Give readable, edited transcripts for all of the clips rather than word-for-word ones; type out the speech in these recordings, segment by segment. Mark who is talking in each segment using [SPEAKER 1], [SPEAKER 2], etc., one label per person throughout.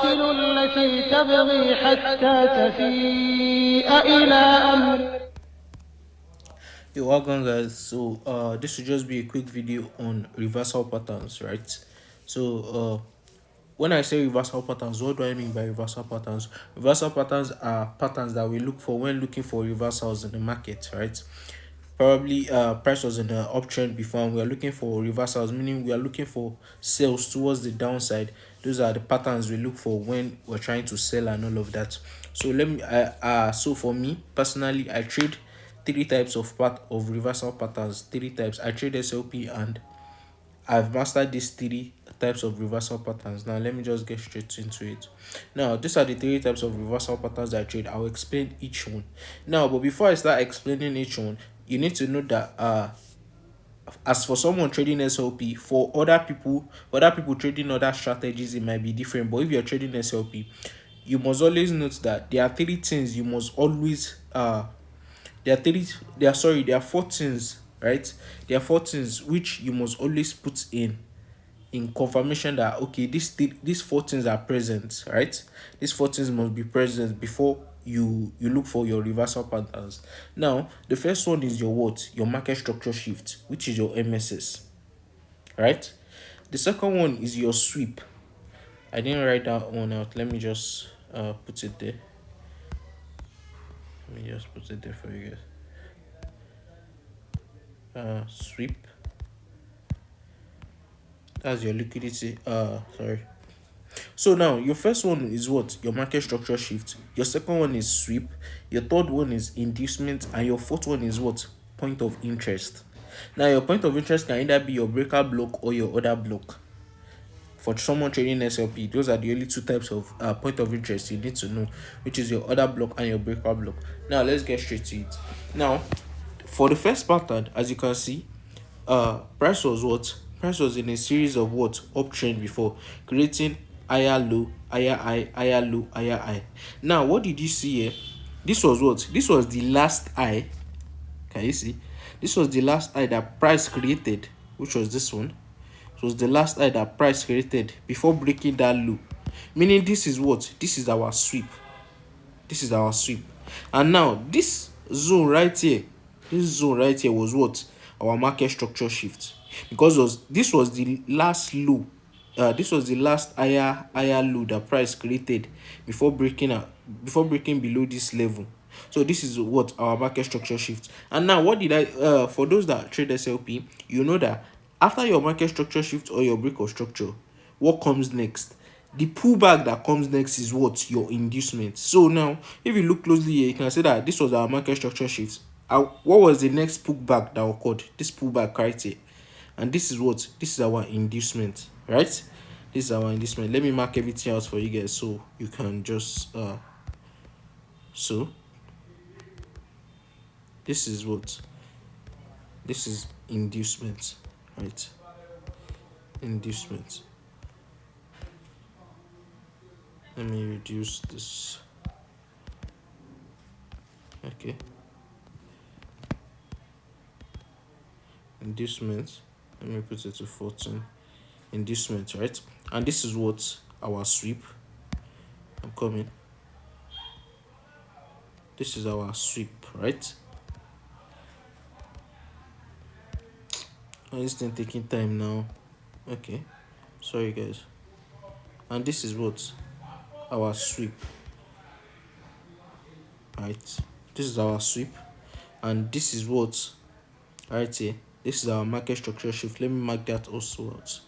[SPEAKER 1] وقاتل التي تبغي حتى تفيء إلى أمر.
[SPEAKER 2] Yo, welcome guys. So this will just be a quick video on reversal patterns, right? So when I say reversal patterns, what do I mean by reversal patterns? Reversal patterns are patterns that we look for when looking for reversals in the market, right? Probably price was in the uptrend before and we are looking for reversals, meaning we are looking for sales towards the downside. Those are the patterns we look for when we're trying to sell and all of that. So let me so for me personally, I trade three types of reversal patterns. Three types. I trade SLP and I've mastered these three types of reversal patterns. Now let me just get straight into it. Now these are the three types of reversal patterns I trade. I'll explain each one. Now, but before I start explaining each one, you need to know that as for someone trading SLP, for other people trading other strategies, it might be different. But if you're trading SLP, you must always note that there are three things you must always there are four things, right? There are four things which you must always put in confirmation that okay, these four things are present, right? These four things must be present before you look for your reversal patterns. Now the first one is your market structure shift, which is your MSS, right? The second one is your sweep. I didn't write that one out. Let me just put it there. Let me just put it there for you guys. Sweep, that's your liquidity. Sorry. So now your first one is what? Your market structure shift. Your second one is sweep. Your third one is inducement, and your fourth one is what? Point of interest. Now your point of interest can either be your breaker block or your order block. For someone trading SLP, those are the only two types of point of interest you need to know, which is your order block and your breaker block. Now let's get straight to it. Now, for the first pattern, as you can see, price was what? Price was in a series of what? Uptrend before, creating higher low, higher high, higher low, higher high. Now, what did you see here? This was what? This was the last high. Can you see? This was the last high that price created, which was this one. It was the last high that price created before breaking that low. Meaning this is what? This is our sweep. This is our sweep. And now this zone right here was what? Our market structure shift. Because this was the last low. This was the last higher low that price created before breaking below this level. So this is what our market structure shift. And now what did I for those that trade SLP, you know that after your market structure shift or your break of structure, what comes next? The pullback that comes next is what? Your inducement. So now if you look closely here, you can see that this was our market structure shift. What was the next pullback that occurred? This pullback right here. And this is what? This is our inducement, right? This is our inducement. Let me mark everything out for you guys so you can just so this is what? This is inducement, right? Inducement. Let me reduce this. Okay. Inducement. Let me put it to 14. Inducement, right? And this is what? Our sweep. I'm coming. This is our sweep, right? Oh, this thing taking time now. Okay. Sorry, guys. And this is what? Our sweep. Right? This is our sweep. And this is what? Right here. This is our market structure shift. Let me mark that also out.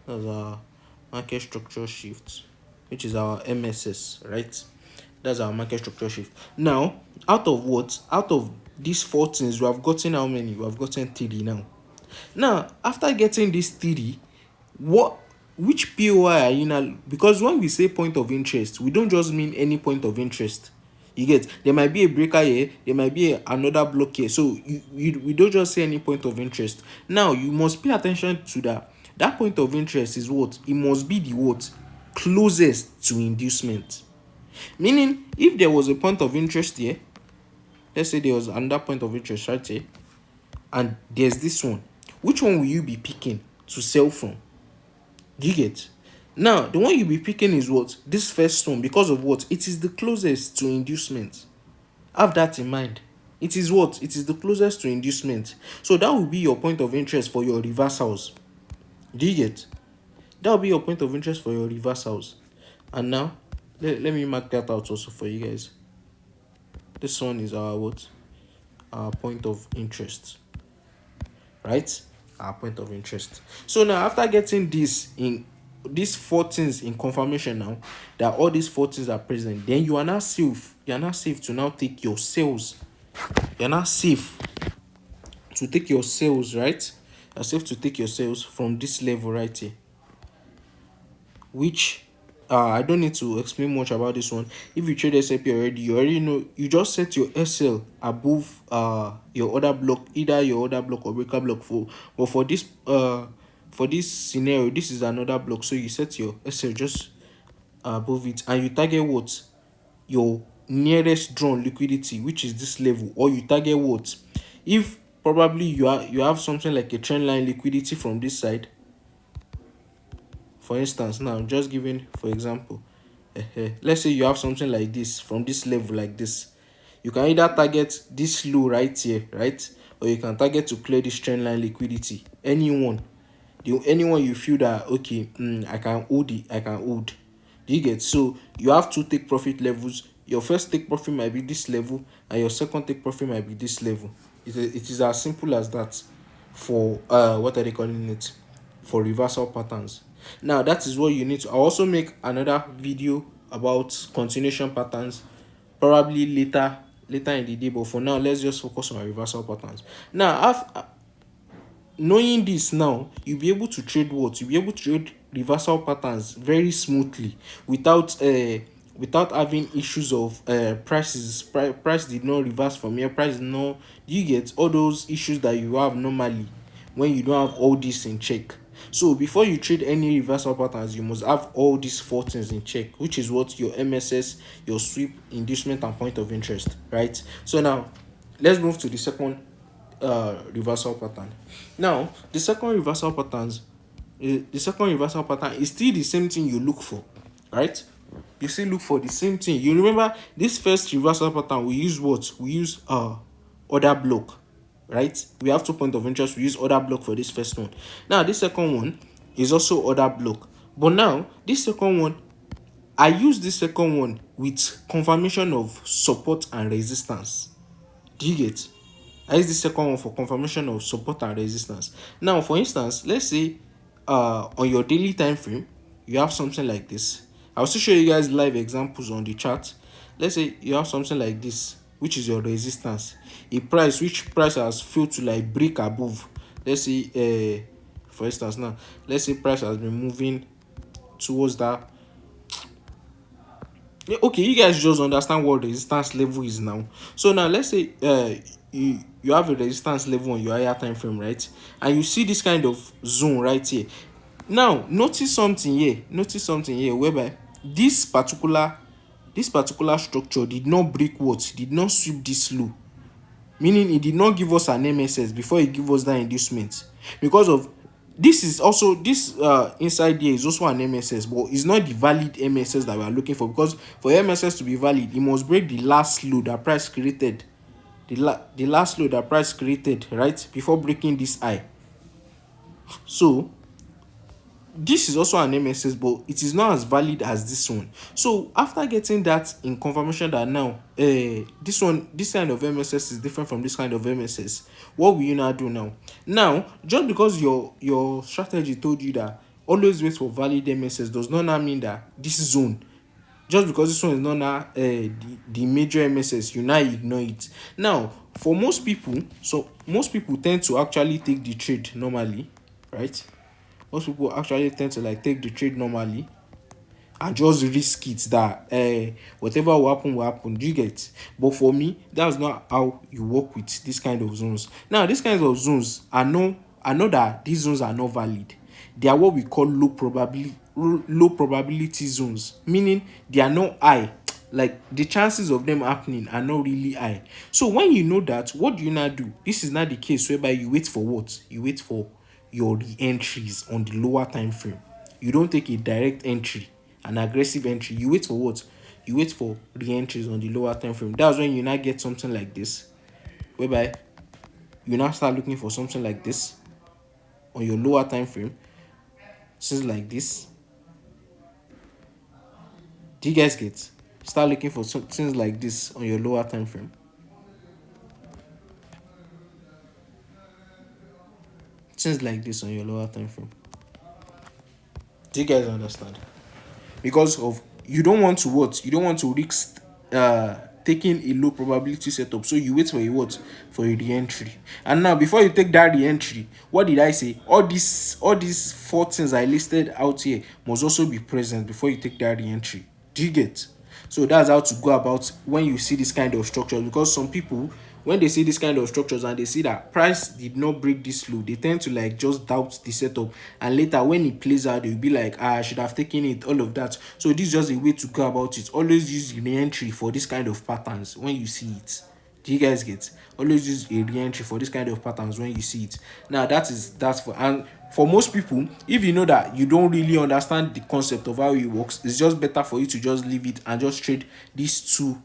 [SPEAKER 2] That's our market structure shift, which is our MSS, right? That's our market structure shift. Now, out of what? Out of these four things, we have gotten how many? We have gotten 3 now. Now, after getting this 3, which POI are you now? Because when we say point of interest, we don't just mean any point of interest. You get, there might be a breaker here, there might be another block here. So we don't just say any point of interest. Now you must pay attention to that. That point of interest is what? It must be the what? Closest to inducement. Meaning, if there was a point of interest here, let's say there was another point of interest right here, and there's this one, which one will you be picking? to sell from. Do you get? Now, the one you'll be picking is what? This first one, because of what? It is the closest to inducement. Have that in mind. It is what? It is the closest to inducement. So that will be your point of interest for your reversals. Do you get? That will be your point of interest for your reversals. And now, let me mark that out also for you guys. This one is our what? Our point of interest. Right? Our point of interest. So now, after getting this in these four things in confirmation, now that all these four things are present, then you are now safe. You are now safe to now take your sales. You are now safe to take your sales, right? You are safe to take your sales from this level right here, which I don't need to explain much about this one. If you trade SLP already, you already know. You just set your SL above your order block, either your order block or breaker block. But for this scenario, this is another block, so you set your SL just above it, and you target what? Your nearest drawn liquidity, which is this level, or you target what? If probably you have something like a trend line liquidity from this side. For instance, now I'm just giving for example, let's say you have something like this from this level like this. You can either target this low right here, right? Or you can target to clear this trend line liquidity. Anyone you feel that okay, I can hold it, I can hold. Do you get? So you have two take profit levels. Your first take profit might be this level, and your second take profit might be this level. It is as simple as that for what are they calling it, for reversal patterns. Now that is what you need to. I'll also make another video about continuation patterns probably later in the day, but for now let's just focus on reversal patterns. Now after knowing this, now you'll be able to trade what? You'll be able to trade reversal patterns very smoothly without having issues of price did not reverse from here, price did not. Do you get all those issues that you have normally when you don't have all this in check? So before you trade any reversal patterns, you must have all these four things in check, which is what? Your MSS, your sweep, inducement, and point of interest, right? So now let's move to the second reversal pattern. Now the second reversal pattern is still the same thing you look for, right? You still look for the same thing. You remember this first reversal pattern, we use what? We use order block, right? We have 2 point of interest. We use order block for this first one. Now this second one is also order block, but now this second one, I use this second one with confirmation of support and resistance. Do you get? I use the second one for confirmation of support and resistance. Now, for instance, let's say on your daily time frame, you have something like this. I'll still show you guys live examples on the chart. Let's say you have something like this, which is your resistance. A price which price has failed to like break above. Let's say for instance now, let's say price has been moving towards that. Okay, you guys just understand what resistance level is now. So now let's say you have a resistance level on your higher time frame, right? And you see this kind of zone right here. Now notice something here whereby this particular structure did not break what? Did not sweep this low, meaning it did not give us an MSS before it give us that inducement. Because of this is also this inside here is also an MSS, but it's not the valid MSS that we are looking for, because for MSS to be valid, it must break the last low that price created, the last low that price created, right, before breaking this high. So this is also an MSS, but it is not as valid as this one. So after getting that in confirmation that now this kind of MSS is different from this kind of MSS, what will you now do now? Now, just because your strategy told you that always wait for valid MSS does not now mean that this zone, just because this one is not now the major MSS, you now ignore it. Now for most people, tend to actually take the trade normally, right? Most people actually tend to like take the trade normally and just risk it that whatever will happen. Do you get? But for me, that's not how you work with this kind of zones. Now these kinds of zones, I know that these zones are not valid. They are what we call low probability zones, meaning they are not high. Like the chances of them happening are not really high. So when you know that, what do you now do? This is not the case whereby you wait for what? You wait for your re-entries on the lower time frame. You don't take a direct entry, an aggressive entry. You wait for what? You wait for re-entries on the lower time frame. That's when you now get something like this, whereby you now start looking for something like this on your lower time frame. Things like this. Do you guys get? Start looking for some things like this on your lower time frame. Things like this on your lower time frame. Do you guys understand? Because of you don't want to what? You don't want to risk taking a low probability setup. So you wait for a what? For a re-entry. And now before you take that re-entry, what did I say? All these four things I listed out here must also be present before you take that re-entry. Do you get? So that's how to go about when you see this kind of structure. Because some people, when they see this kind of structures and they see that price did not break this low, they tend to like just doubt the setup, and later when it plays out they'll be like, I should have taken it, all of that. So this is just a way to go about it. Always use re-entry for this kind of patterns when you see it. Do you guys get? Always use a re-entry for this kind of patterns when you see it. Now that's for, and for most people, if you know that you don't really understand the concept of how it works, it's just better for you to just leave it and just trade these two,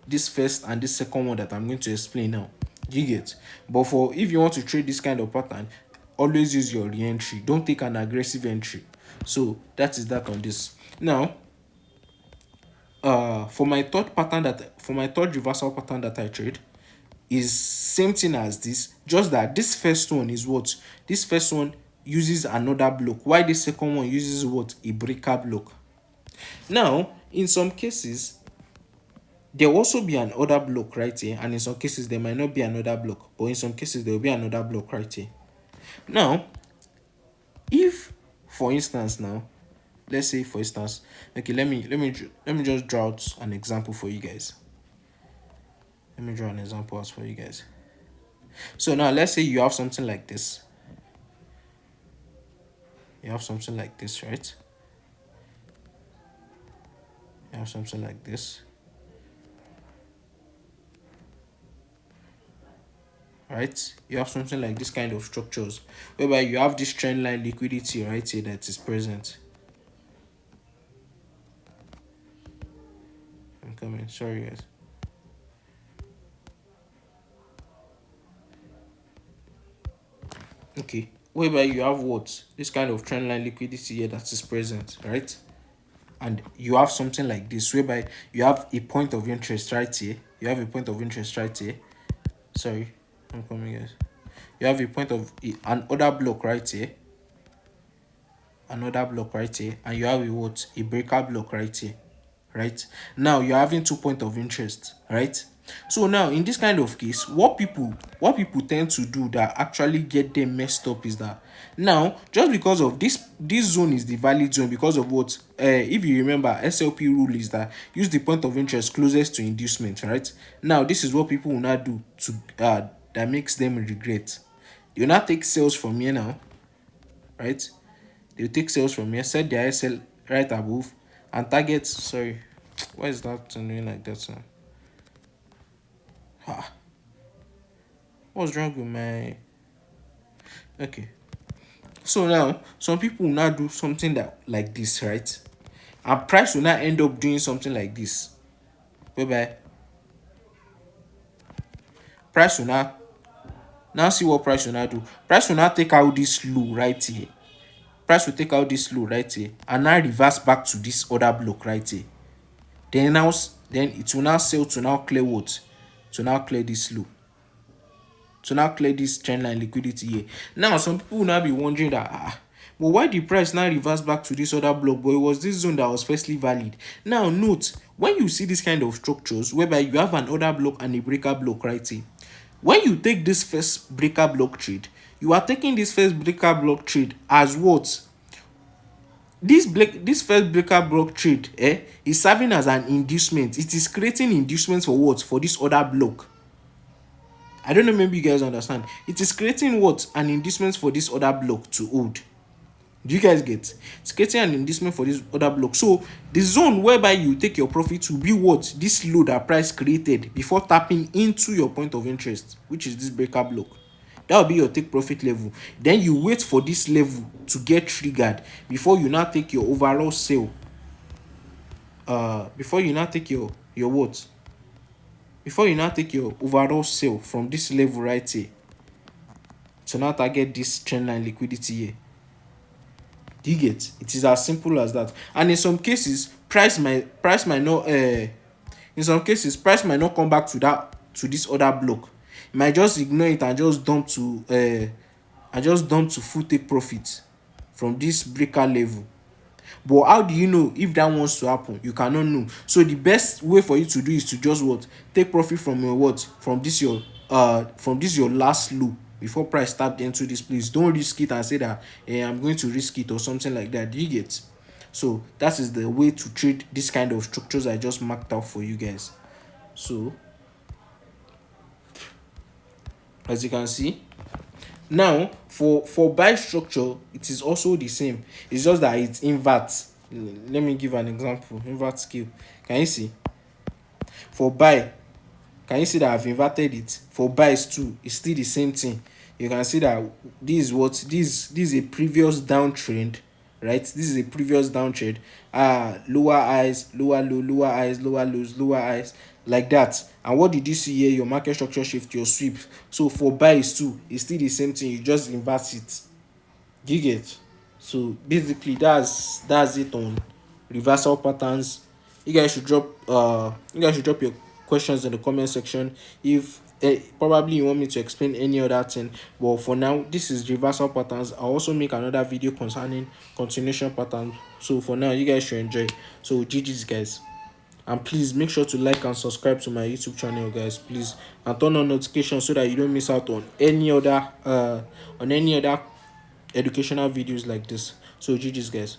[SPEAKER 2] this first and this second one that I'm going to explain now. Do you get? But for if you want to trade this kind of pattern, always use your re-entry. Don't take an aggressive entry. So that is that on this. Now, for my third reversal pattern that I trade is same thing as this, just that this first one is what? This first one uses another block, while this second one uses what? A breaker block. Now, in some cases, there will also be another block right here, and in some cases there might not be another block, but in some cases there will be another block right here. Now, if for instance now, let's say for instance, okay, let me just draw out an example for you guys. Let me draw an example out for you guys. So now let's say you have something like this. You have something like this, right? You have something like this. Right? You have something like this kind of structures, whereby you have this trend line liquidity right here that is present. I'm coming, sorry guys. Okay, whereby you have what? This kind of trend line liquidity here that is present, right? And you have something like this, whereby you have a point of interest right here. You have a point of interest right here. Sorry, I'm coming guys. You have a point of another block right here. Another block right here. And you have a what? A breaker block right here. Right? Now you're having 2 points of interest, right? So now in this kind of case, what people tend to do that actually get them messed up is that now, just because of this zone is the valid zone, because of what, if you remember, SLP rule is that use the point of interest closest to inducement, right? Now this is what people will not do to that makes them regret. You not take sales from here now, right? They'll take sales from here, set their SL right above, and target. Sorry, why is that doing like that now? What's wrong with my? Okay, so now some people will now do something that like this, right? And price will now end up doing something like this, whereby price will now see what price will now do. Price will now take out this low right here. Price will take out this low right here and now reverse back to this other block right here. Then it will now sell to now clear what? To now clear this low. To now clear this trend line liquidity here. Now some people will now be wondering that but why the price now reverse back to this other block? But it was this zone that was firstly valid. Now note, when you see this kind of structures whereby you have an order block and a breaker block right here, when you take this first breaker block trade, you are taking this first breaker block trade as what? This first breaker block trade is serving as an inducement. It is creating inducements for what? For this other block. I don't know, maybe you guys understand. It is creating what? An inducement for this other block to hold. Do you guys get? It's creating an inducement for this other block. So the zone whereby you take your profit will be what? This low that price created before tapping into your point of interest, which is this breaker block. That will be your take profit level. Then you wait for this level to get triggered before you now take your overall sale. Before you now take your what? Before you now take your overall sale from this level right here to now target this trendline liquidity here. Do you get? It is as simple as that. And in some cases, price might not in some cases price might not come back to this other block. You might just ignore it and just dump to full take profit from this breaker level. But how do you know if that wants to happen? You cannot know. So the best way for you to do is to just what? Take profit from your what? From this your last low before price tapped into this place. Don't risk it and say that I'm going to risk it or something like that. Do you get? So that is the way to trade this kind of structures I just marked out for you guys. So as you can see, now for buy structure, it is also the same. It's just that it's invert. Let me give an example. Invert scale. Can you see? For buy, can you see that I've inverted it? For buys too, it's still the same thing. You can see that this is a previous downtrend, right? This is a previous downtrend. Lower highs, lower low, lower highs, lower lows, lower highs, like that. And what did you see here? Your market structure shift, your sweep. So for buys too, it's still the same thing. You just invert it. Do you get? So basically that's it on reversal patterns. You guys should drop your questions in the comment section if probably you want me to explain any other thing. But for now, this is reversal patterns. I'll also make another video concerning continuation patterns. So for now, you guys should enjoy. So GG's guys. And please make sure to like and subscribe to my YouTube channel, guys, please, and turn on notifications so that you don't miss out on any other educational videos like this. So GG's guys.